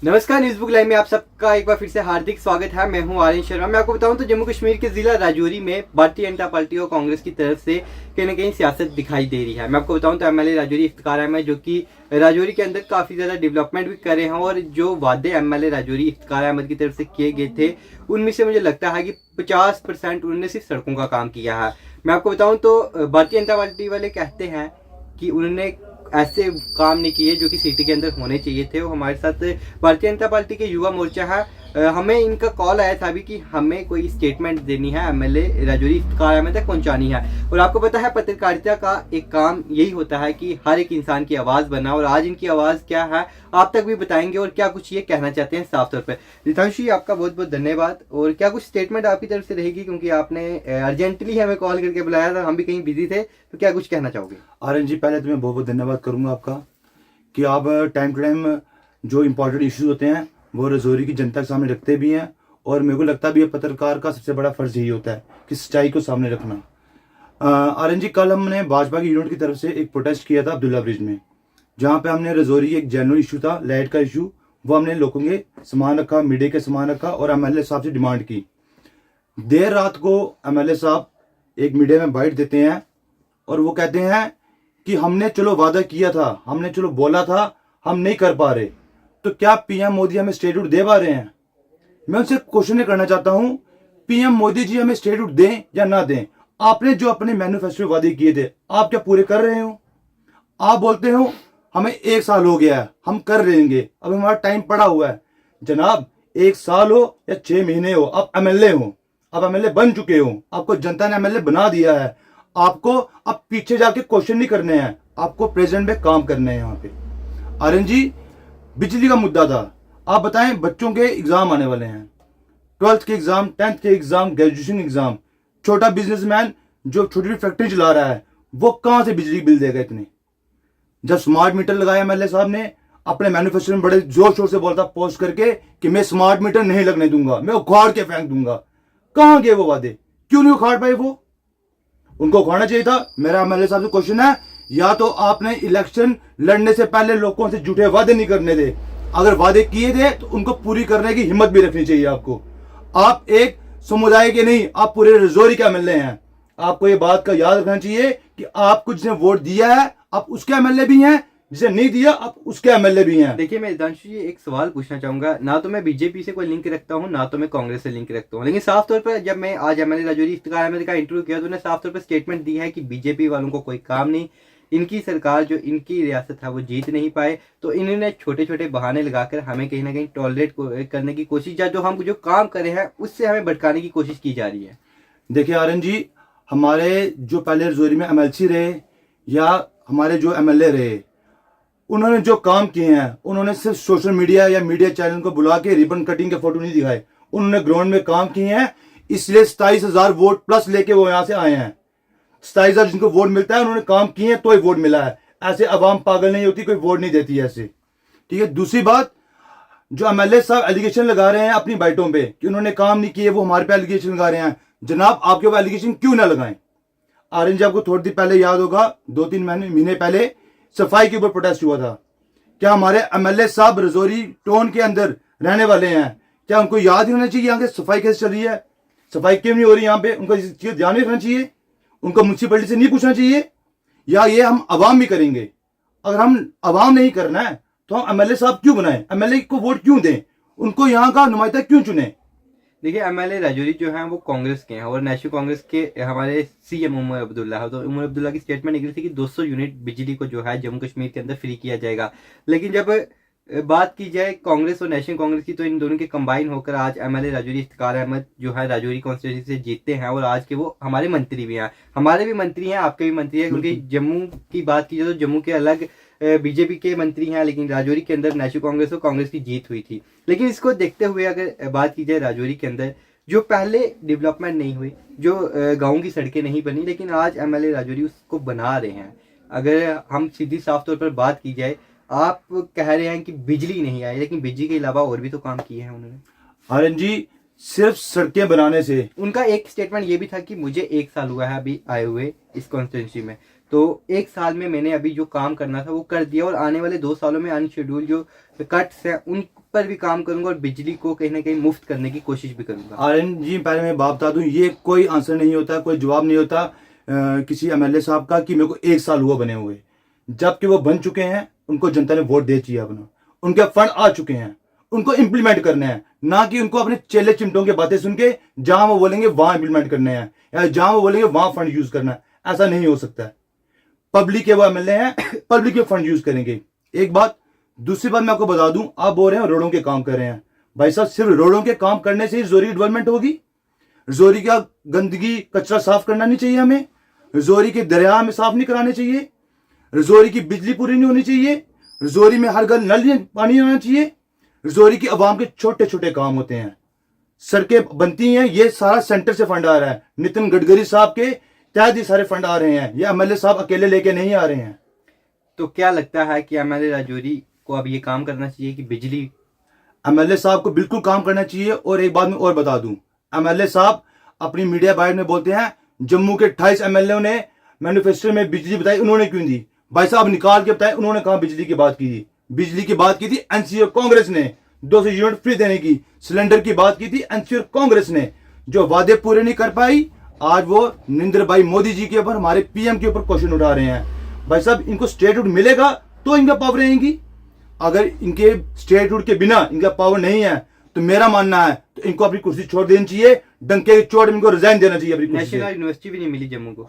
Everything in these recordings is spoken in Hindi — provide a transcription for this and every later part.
नमस्कार, न्यूज़ बुक लाइव में आप सबका एक बार फिर से हार्दिक स्वागत है। मैं हूं आर्यन शर्मा। मैं आपको बताऊं तो जम्मू कश्मीर के जिला राजौरी में भारतीय जनता पार्टी और कांग्रेस की तरफ से कहीं ना कहीं सियासत दिखाई दे रही है। मैं आपको बताऊं तो एमएलए राजौरी इफ्तिखार अहमद जो कि राजौरी के अंदर काफ़ी ज़्यादा डेवलपमेंट भी कर रहे हैं और जो वादे एमएलए राजौरी इफ्तिखार अहमद की तरफ से किए गए थे उनमें से मुझे लगता है कि 50% उन्होंने सिर्फ सड़कों का काम किया है। मैं आपको बताऊँ तो भारतीय जनता पार्टी वाले कहते हैं कि उन्होंने ऐसे काम नहीं किए जो कि सिटी के अंदर होने चाहिए थे। वो हमारे साथ भारतीय जनता पार्टी के युवा मोर्चा है। हमें इनका कॉल आया था अभी कि हमें कोई स्टेटमेंट देनी है, एमएलए राजौरी इफ्तिखार अहमद तक पहुंचानी है। और आपको पता है पत्रकारिता का एक काम यही होता है कि हर एक इंसान की आवाज़ बनना, और आज इनकी आवाज़ क्या है आप तक भी बताएंगे और क्या कुछ ये कहना चाहते हैं साफ तौर पर। रितांशु जी, आपका बहुत बहुत धन्यवाद। और क्या कुछ स्टेटमेंट आपकी तरफ से रहेगी, क्योंकि आपने अर्जेंटली हमें कॉल करके बुलाया था, हम भी कहीं बिजी थे, तो क्या कुछ कहना चाहोगे? आर्यन जी, पहले तो मैं बहुत बहुत धन्यवाद करूंगा आपका कि आप टाइम टू टाइम जो इम्पोर्टेंट इश्यूज होते हैं वो राजौरी की जनता के सामने रखते भी हैं। और मेरे को लगता भी है पत्रकार का सबसे बड़ा फर्ज यही होता है कि सच्चाई को सामने रखना। आर्यन जी, कल हमने भाजपा की यूनिट की तरफ से एक प्रोटेस्ट किया था अब्दुल्ला ब्रिज में, जहाँ पे हमने राजौरी एक जनरल इशू था, लाइट का इशू, वो हमने लोगों के सामान रखा, मीडिया के सामान रखा और एमएलए साहब से डिमांड की। देर रात को एमएलए साहब एक मीडिया में बाइट देते हैं और वो कहते हैं कि हमने चलो वादा किया था, हमने चलो बोला था, हम नहीं कर पा रहे। तो क्या पीएम मोदी हमें स्टेटमेंट दे पा रहे हैं? मैं उनसे क्वेश्चन करना चाहता हूं, पीएम मोदी जी हमें स्टेटमेंट दें या ना दें, आपने जो अपने मैन्युफेस्टो वादे किए थे आप क्या पूरे कर रहे हो? आप बोलते हो हमें 1 साल हो गया है, हम कर लेंगे, अब हमारा टाइम पड़ा हुआ है। जनाब, 1 साल हो या 6 महीने हो, आप एमएलए हो, आप एमएलए बन चुके हो, आपको जनता ने एमएलए बना दिया है। आपको अब पीछे जाके क्वेश्चन नहीं करने हैं, आपको प्रेजेंट में काम करने हैं। यहाँ पे आर्यन जी, बिजली का मुद्दा था। आप बताएं, बच्चों के एग्जाम आने वाले हैं, 12th के एग्जाम, 10th के एग्जाम, ग्रेजुएशन एग्जाम। छोटा बिजनेसमैन जो छोटी छोटी फैक्ट्री चला रहा है वो कहां से बिजली बिल देगा इतने? जब स्मार्ट मीटर लगाया एमएलए साहब ने, अपने मैन्युफैक्चरिंग में बड़े जोर शोर से बोलता पोस्ट करके कि मैं स्मार्ट मीटर नहीं लगने दूंगा, मैं उखाड़ के फेंक दूंगा। कहां गए वो वादे? क्यों नहीं उखाड़ पाए? वो उनको उखाड़ना चाहिए था। मेरा एमएलए साहब से क्वेश्चन है, या तो आपने इलेक्शन लड़ने से पहले लोगों से झूठे वादे नहीं करने थे, अगर वादे किए थे तो उनको पूरी करने की हिम्मत भी रखनी चाहिए आपको। आप एक समुदाय के नहीं, आप पूरे राजौरी के एमएलए हैं। आपको ये बात का याद रखना चाहिए कि आपको जिसने वोट दिया है आप उसके एमएलए भी हैं, जिसे नहीं दिया आप उसके एमएलए भी हैं। देखिए, मैं रितांशु जी एक सवाल पूछना चाहूंगा। ना तो मैं बीजेपी से कोई लिंक रखता हूँ, ना तो मैं कांग्रेस से लिंक रखता हूँ, लेकिन साफ तौर पर जब मैं आज एमएलए राजौरी इफ्तिखार अहमद का इंटरव्यू किया तो उन्होंने साफ तौर पर स्टेटमेंट दी है कि बीजेपी वालों को कोई काम नहीं, इनकी सरकार जो इनकी रियासत है वो जीत नहीं पाए, तो इन्होंने छोटे छोटे बहाने लगाकर हमें कहीं ना कहीं टॉलरेट करने की कोशिश, या जो हम जो काम कर रहे हैं उससे हमें भटकाने की कोशिश की जा रही है। देखिए आर्यन जी, हमारे जो पहले राजौरी में एमएलसी रहे या हमारे जो एमएलए रहे, उन्होंने जो काम किए हैं, उन्होंने सिर्फ सोशल मीडिया या मीडिया चैनल को बुला के रिबन कटिंग के फोटो नहीं दिखाए, उन्होंने ग्राउंड में काम किए हैं। इसलिए 27,000 वोट प्लस लेके वो यहां से आए हैं। 27,000 जिनको वोट मिलता है उन्होंने काम किए हैं तो ही वोट मिला है। ऐसे अवाम पागल नहीं होती, कोई वोट नहीं देती है ऐसे। ठीक है, दूसरी बात, जो एमएलए साहब एलिगेशन लगा रहे हैं अपनी बाइटों पे कि उन्होंने काम नहीं किए, वो हमारे पे एलिगेशन लगा रहे हैं। जनाब, आपके ऊपर एलिगेशन क्यों ना लगाएं? आर्यन जी, आपको थोड़ी देर पहले याद होगा, 2-3 महीने पहले सफाई के ऊपर प्रोटेस्ट हुआ था। क्या हमारे एमएलए साहब राजौरी टाउन के अंदर रहने वाले हैं? क्या उनको याद ही होना चाहिए यहाँ के सफाई कैसे चल रही है, सफाई क्यों नहीं हो रही यहाँ पे? उनको इस चीज ध्यान नहीं रखना चाहिए? उनको म्यूनसिपैलिटी से नहीं पूछना चाहिए? या ये हम अवाम भी करेंगे? अगर हम अवाम नहीं करना है तो हम एमएलए साहब क्यों बनाए, एमएलए को वोट क्यों दें, उनको यहाँ का नुमाइंदा क्यों चुने? देखिए, एमएलए राजौरी जो हैं वो कांग्रेस के हैं और नेशनल कांग्रेस के हमारे सीएम उमर अब्दुल्ला है। तो उमर अब्दुल्ला की स्टेटमेंट निकली थी कि 200 यूनिट बिजली को जो है जम्मू कश्मीर के अंदर फ्री किया जाएगा। लेकिन जब बात की जाए कांग्रेस और नेशनल कांग्रेस की, तो इन दोनों के कंबाइन होकर आज एमएलए राजौरी इफ्तिखार अहमद जो है राजौरी कॉन्स्टिट्यूंसी से जीतते हैं और आज के वो हमारे मंत्री भी हैं। हमारे भी मंत्री हैं, आपके भी मंत्री हैं, क्योंकि जम्मू की बात की जाए तो जम्मू के अलग बीजेपी के मंत्री हैं, लेकिन राजौरी के अंदर नेशनल कांग्रेस और कांग्रेस की जीत हुई थी। लेकिन इसको देखते हुए अगर बात की जाए राजौरी के अंदर जो पहले डेवलपमेंट नहीं हुई, जो गाँव की सड़कें नहीं बनी, लेकिन आज एमएलए राजौरी उसको बना रहे हैं। अगर हम सीधी साफ तौर पर बात की जाए, आप कह रहे हैं कि बिजली नहीं आई, लेकिन बिजली के अलावा और भी तो काम किए हैं उन्होंने। आर्यन जी, सिर्फ सड़कें बनाने से, उनका एक स्टेटमेंट ये भी था कि मुझे 1 साल हुआ है अभी आए हुए इस कॉन्स्टिट्यूंसी में, तो 1 साल में मैंने अभी जो काम करना था वो कर दिया और आने वाले 2 सालों में अनशेड्यूल जो कट्स हैं पर भी काम करूंगा और बिजली को कहीं ना कहीं मुफ्त करने की कोशिश भी करूंगा। आर्यन जी, पहले मैं बात बता दूं, ये कोई आंसर नहीं होता, कोई जवाब नहीं होता किसी एमएलए साहब का कि मेरे को 1 साल हुआ बने हुए। जबकि वो बन चुके हैं, उनको जनता ने वोट दे चाहिए अपना, उनके फंड आ चुके हैं, उनको इंप्लीमेंट करने हैं, ना कि उनको अपने चेले चिमटों की बातें सुन के जहां वो बोलेंगे वहां इंप्लीमेंट करने हैं या जहां वो बोलेंगे वहां फंड यूज करना है। ऐसा नहीं हो सकता है। पब्लिक के वो एमएलए हैं, पब्लिक के फंड यूज करेंगे, एक बात। दूसरी बात मैं आपको बता दूं, आप बोल रहे हैं रोडों के काम कर रहे हैं। भाई साहब, सिर्फ रोडों के काम करने से ही रजौरी की डेवलपमेंट होगी? रजौरी का गंदगी कचरा साफ करना नहीं चाहिए हमें? रजौरी के दरिया में साफ नहीं कराने चाहिए? रजौरी की बिजली पूरी नहीं होनी चाहिए? रजौरी में हर घर नल पानी आना चाहिए? रजौरी की आवाम के छोटे छोटे काम होते हैं, सड़कें बनती हैं, ये सारा सेंटर से फंड आ रहा है। नितिन गडकरी साहब के तहत ये सारे फंड आ रहे हैं, ये एमएलए साहब अकेले लेके नहीं आ रहे हैं। तो क्या लगता है कि एमएलए राजौरी को अब ये काम करना चाहिए कि बिजली? एमएलए साहब को बिल्कुल काम करना चाहिए। और एक बात मैं और बता दूं, एमएलए साहब अपनी मीडिया बाइट में बोलते हैं जम्मू के 28 एमएलए ने मैनिफेस्टो में बिजली बताई, उन्होंने क्यों दी? भाई साहब निकाल के बताए, उन्होंने कहा बिजली की बात की थी? बिजली की बात की थी एनसीओ कांग्रेस ने, 200 यूनिट फ्री देने की। सिलेंडर की बात की थी एनसीओ कांग्रेस ने, जो वादे पूरे नहीं कर पाई। आज वो नरेंद्र भाई मोदी जी के ऊपर, हमारे पीएम के ऊपर क्वेश्चन उठा रहे हैं। भाई साहब, इनको स्टेटहुड मिलेगा तो इनका पावर रहेगी। अगर इनके स्टेटहुड के बिना इनका पावर नहीं है तो मेरा मानना है तो इनको अपनी कुर्सी छोड़ देनी चाहिए, डंके की चोट में इनको रिजाइन देना चाहिए अपनी कुर्सी से। नेशनल यूनिवर्सिटी भी नहीं मिली जम्मू को,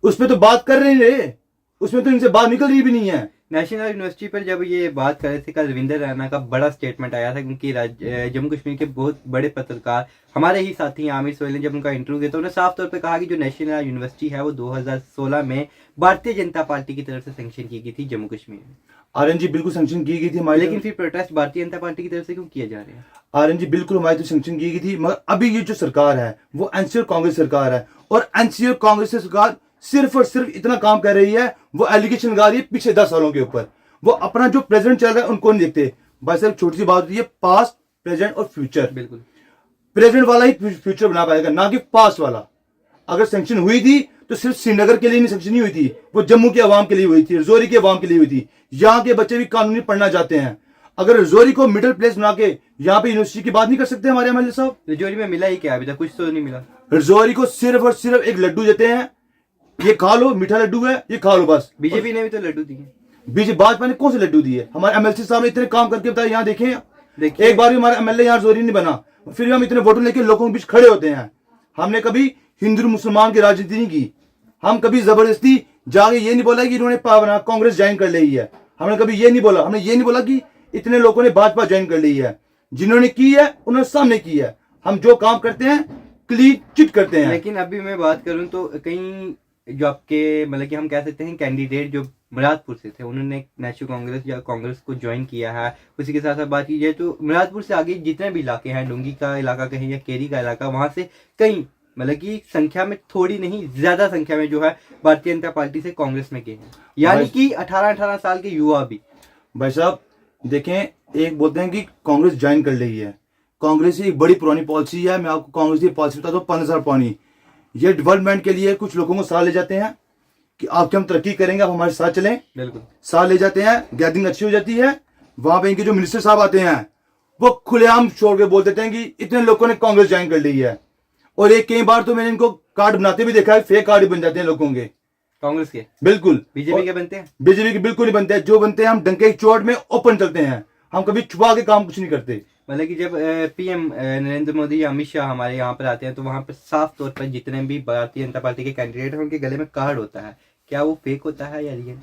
उस पर तो बात कर रहे हैं, उसमें तो इनसे बात निकल रही भी नहीं है। नेशनल यूनिवर्सिटी पर जब ये बात कर रहे थे, कल रविंदर रैना का बड़ा स्टेटमेंट आया था, क्योंकि जम्मू कश्मीर के बहुत बड़े पत्रकार हमारे ही साथी आमिर सोहेल ने जब उनका इंटरव्यू किया तो उन्होंने साफ तौर पे कहा कि जो नेशनल यूनिवर्सिटी है वो 2016 में भारतीय जनता पार्टी की तरफ से सैंक्शन की गई थी जम्मू कश्मीर में। आर्यन जी, बिल्कुल सैंक्शन की गई थी हमारी, लेकिन फिर प्रोटेस्ट भारतीय जनता पार्टी की तरफ से क्यों किए जा रहे हैं? आर्यन जी, बिल्कुल हमारी तो सैंक्शन की गई थी, मगर अभी ये जो सरकार है वो एनसीओ कांग्रेस सरकार है, और एनसीओ कांग्रेस सरकार सिर्फ और सिर्फ इतना काम कर रही है, वो एलिगेशन लगा रही है पिछले 10 सालों के ऊपर। वो अपना जो प्रेजेंट चल रहा है उनको नहीं देखते। भाई साहब, छोटी सी बात होती है, पास्ट, प्रेजेंट और फ्यूचर। बिल्कुल, प्रेजेंट वाला ही फ्यूचर बना पाएगा, ना कि पास्ट वाला। अगर सैंक्शन हुई थी तो सिर्फ श्रीनगर के लिए नहीं सैंक्शन नहीं हुई थी, वो जम्मू के अवाम के लिए हुई थी, रजौरी के अवाम के लिए हुई थी। यहाँ के बच्चे भी कानूनी पढ़ना चाहते हैं। अगर रजौरी को मिडिल प्लेस बना के यहाँ पे यूनिवर्सिटी की बात नहीं कर सकते हमारे एमएलए साहब? रजौरी में मिला ही क्या अभी तक? कुछ तो नहीं मिला। रजौरी को सिर्फ और सिर्फ एक लड्डू देते हैं, ये खा लो, मीठा लड्डू है, ये खा लो बस। बीजेपी ने भी तो लड्डू दिए। बीजेपी भाजपा ने कौन से लड्डू दिए? हमारे एमएलसी साहब ने इतने काम करके बताया, यहाँ देखें, देखिए, एक बार भी हमारा एमएलए यहाँ रजौरी नहीं बना, फिर भी हम इतने वोटों लेके लोगों के बीच खड़े होते हैं। हमने कभी हिंदू मुसलमान की राजनीति नहीं की, हम कभी जबरदस्ती जाके ये नहीं बोला कि इन्होंने कांग्रेस ज्वाइन कर ली है, हमने कभी ये नहीं बोला। हमने ये नहीं बोला कि इतने लोगों ने भाजपा ज्वाइन कर ली है। जिन्होंने की है उन्होंने सामने की है। हम जो काम करते हैं क्लीन चिट करते हैं। लेकिन अभी मैं बात करूं तो कहीं जो आपके मतलब कि हम कह सकते हैं कैंडिडेट जो मुरादपुर से थे, उन्होंने नेशनल कांग्रेस या कांग्रेस को ज्वाइन किया है। उसी के साथ साथ बात की जाए तो मुरादपुर से आगे जितने भी इलाके हैं, डोंगी का इलाका कहीं या केरी का इलाका, वहां से कई मतलब कि संख्या में, थोड़ी नहीं ज्यादा संख्या में जो है भारतीय जनता पार्टी से कांग्रेस में गए हैं, यानी कि 18-18 साल के युवा भी। भाई साहब देखें, एक बोलते हैं कि कांग्रेस ज्वाइन कर ली है। कांग्रेस की एक बड़ी पुरानी पॉलिसी है, मैं आपको कांग्रेस की पॉलिसी बताता हूँ, 15 साल पुरानी। ये डेवलपमेंट के लिए कुछ लोगों को साथ ले जाते हैं कि आपके हम तरक्की करेंगे, आप हमारे साथ चलें। बिल्कुल, साथ ले जाते हैं, गैदरिंग अच्छी हो जाती है। वहां पे इनके जो मिनिस्टर साहब आते हैं वो खुलेआम छोड़ के बोल देते हैं कि इतने लोगों ने कांग्रेस ज्वाइन कर ली है। और एक कई बार तो मैंने इनको कार्ड बनाते भी देखा है, फेक कार्ड बन जाते हैं लोगों के कांग्रेस के। बिल्कुल। बीजेपी के बनते हैं? बीजेपी के बिल्कुल नहीं बनते हैं। जो बनते हैं हम डंके की चोट में ओपन चलते हैं, हम कभी छुपा के काम कुछ नहीं करते। मतलब कि जब पीएम नरेंद्र मोदी या अमित शाह हमारे यहाँ पर आते हैं तो वहां पर साफ तौर पर जितने भी भारतीय जनता पार्टी के कैंडिडेट हैं उनके गले में कार्ड होता है। क्या वो फेक होता है या रियल?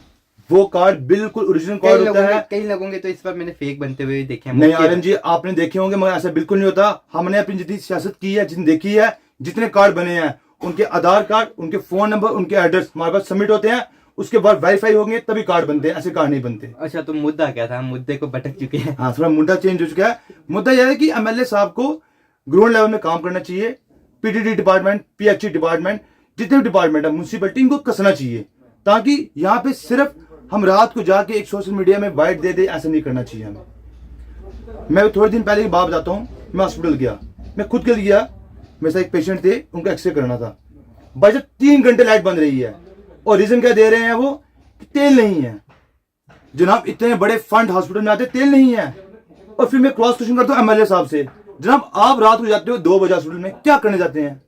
वो कार्ड बिल्कुल ओरिजिनल कार्ड होता है। कई लोगों के तो इस पर मैंने फेक बनते हुए देखे हैं। नहीं आर्यन जी, आपने देखे होंगे, मगर ऐसा बिल्कुल नहीं होता। हमने अपनी जितनी सियासत की है, जितनी देखी है, जितने कार्ड बने हैं, उनके आधार कार्ड, उनके फोन नंबर, उनके एड्रेस हमारे पास सबमिट होते हैं। उसके बाद वेरीफाई होंगे तभी कार्ड बनते हैं, ऐसे कार्ड नहीं बनते। अच्छा, तो मुद्दा क्या था? हम मुद्दे को भटक चुके हैं। हाँ, थोड़ा मुद्दा चेंज हो चुका है। मुद्दा यह है कि एमएलए साहब को ग्राउंड लेवल में काम करना चाहिए। पीडीडी डिपार्टमेंट, पीएचई डिपार्टमेंट, जितने भी डिपार्टमेंट है, म्यूनसिपलिटी, इनको कसना चाहिए, ताकि यहाँ पे सिर्फ हम रात को जाके एक सोशल मीडिया में बाइट दे दे, ऐसा नहीं करना चाहिए हमें। मैं थोड़े दिन पहले की बात बताता हूँ। मैं हॉस्पिटल गया, मैं खुद के लिए गया, मेरे साथ एक पेशेंट थे, उनका एक्सरे करना था। भाई जब 3 घंटे लाइट बंद रही है, और रीजन क्या दे रहे हैं वो? तेल नहीं है। जनाब, इतने बड़े फंड हॉस्पिटल में आते, तेल नहीं है। और फिर मैं क्रॉस क्वेश्चन करता हूँ एमएलए साहब से, जनाब आप रात को जाते हो 2 बजे हॉस्पिटल में, क्या करने जाते हैं?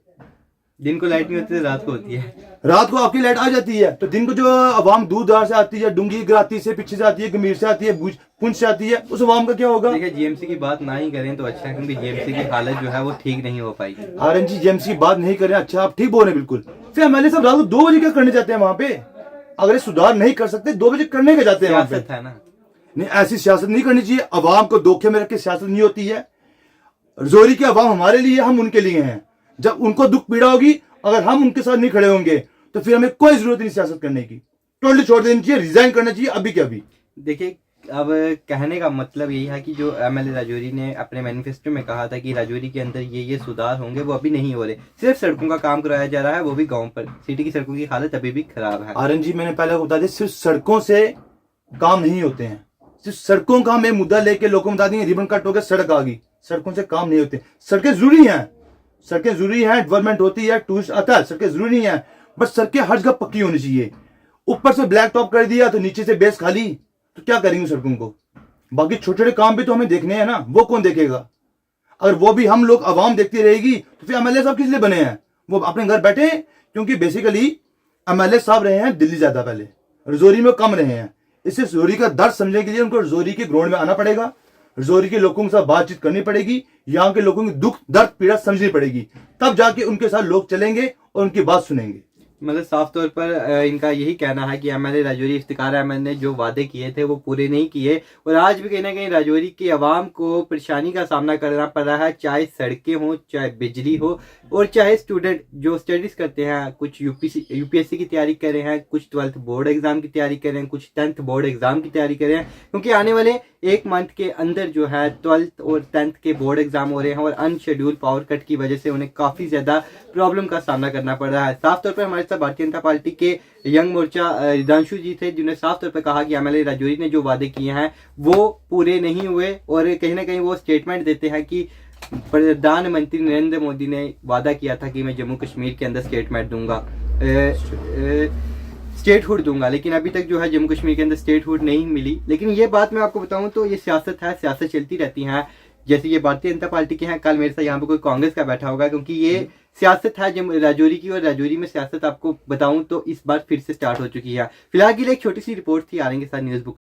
दिन को लाइट नहीं होती तो रात को होती है। रात को आपकी लाइट आ जाती है, तो दिन को जो अवाम दूर दार से आती है, डूंगी गिराती से पीछे से आती है, गंभीर से आती है, पुंछ से आती है, उस अवाम का क्या होगा? देखिए जीएमसी की बात ना ही करें तो अच्छा है, क्योंकि जीएमसी की हालत जो है वो ठीक नहीं हो पाएगी। आरएनजी जेएमसी की बात नहीं करें, अच्छा आप ठीक बोल रहे हैं बिल्कुल। फिर एमएलए साहब रात को 2 बजे क्या करने जाते हैं वहां पे? अगर ये सुधार नहीं कर सकते 2 बजे करने के जाते हैं वहां पे? सियासत है ना। नहीं, ऐसी सियासत नहीं करनी चाहिए। अवाम को धोखे में रख के सियासत नहीं होती है। रजौरी के अवाम हमारे लिए, हम उनके लिए हैं। जब उनको दुख पीड़ा होगी, अगर हम उनके साथ नहीं खड़े होंगे तो फिर हमें कोई जरूरत नहीं सियासत करने की। टोटली छोड़ देनी चाहिए, रिजाइन करना चाहिए अभी के अभी। देखिए अब कहने का मतलब यही है कि जो एमएलए राजौरी ने अपने मैनिफेस्टो में कहा था कि राजौरी के अंदर ये सुधार होंगे, वो अभी नहीं हो रहे। सिर्फ सड़कों का काम कराया जा रहा है, वो भी गांव पर। सिटी की सड़कों की हालत अभी भी खराब है। आरएनजी मैंने पहले बता दिया, सिर्फ सड़कों से काम नहीं होते हैं। सिर्फ सड़कों का मैं मुद्दा लेके लोगों को बता देंगे रिबन कट हो गया, सड़क आ गई। सड़कों से काम नहीं होते। सड़कें जरूरी हैं, सड़कें जरूरी हैं, डेवलपमेंट होती है, टूरिस्ट आता है, सड़कें जरूरी हैं, बस सड़कें हर जगह पक्की होनी चाहिए। ऊपर से ब्लैक टॉप कर दिया तो नीचे से बेस खाली, तो क्या करेंगे सड़कों को? बाकी छोटे छोटे काम भी तो हमें देखने हैं ना, वो कौन देखेगा? अगर वो भी हम लोग आवाम देखती रहेगी तो फिर एमएलए साहब किस लिए बने हैं? वो अपने घर बैठे, क्योंकि बेसिकली एमएलए साहब रहे हैं दिल्ली ज्यादा, पहले रजौरी में कम रहे हैं। इससे रजौरी का दर्द समझने के लिए उनको रजौरी के ग्राउंड में आना पड़ेगा, रजौरी के लोगों के साथ बातचीत करनी पड़ेगी, यहाँ के लोगों की दुख दर्द पीड़ा समझनी पड़ेगी, तब जाके उनके साथ लोग चलेंगे और उनकी बात सुनेंगे। मतलब साफ तौर पर इनका यही कहना है कि एमएलए राजौरी इफ्तिखार अहमद ने जो वादे किए थे वो पूरे नहीं किए, और आज भी कहीं ना कहीं राजौरी की आवाम को परेशानी का सामना करना पड़ रहा है, चाहे सड़कें हो, चाहे बिजली हो, और चाहे स्टूडेंट जो स्टडीज करते हैं, कुछ यूपीएससी की तैयारी कर रहे हैं, कुछ 12th बोर्ड एग्जाम की तैयारी कर रहे हैं, कुछ 10th बोर्ड एग्जाम की तैयारी कर रहे हैं, क्योंकि आने वाले 1 मंथ के अंदर जो है 12th और 10th के बोर्ड एग्जाम हो रहे हैं, और अनशेड्यूल पावर कट की वजह से उन्हें काफी ज्यादा प्रॉब्लम का सामना करना पड़ रहा है। साफ तौर पर हमारे साथ भारतीय जनता पार्टी के यंग मोर्चा रिदांशु जी थे, जिन्होंने साफ तौर पर कहा कि एमएलए राजौरी ने जो वादे किए हैं वो पूरे नहीं हुए, और कहीं ना कहीं वो स्टेटमेंट देते हैं कि प्रधानमंत्री नरेंद्र मोदी ने वादा किया था कि मैं जम्मू कश्मीर के अंदर स्टेटमेंट दूंगा, स्टेटहुड दूंगा, लेकिन अभी तक जो है जम्मू कश्मीर के अंदर स्टेटहुड नहीं मिली। लेकिन ये बात मैं आपको बताऊं तो ये सियासत है, सियासत चलती रहती है। जैसे ये भारतीय जनता पार्टी के हैं, कल मेरे साथ यहाँ पे कोई कांग्रेस का बैठा होगा, क्योंकि ये सियासत है जब राजौरी की, और राजौरी में सियासत आपको बताऊं तो इस बार फिर से स्टार्ट हो चुकी है। फिलहाल के लिए एक छोटी सी रिपोर्ट थी, आ रही के साथ न्यूज़ बुक।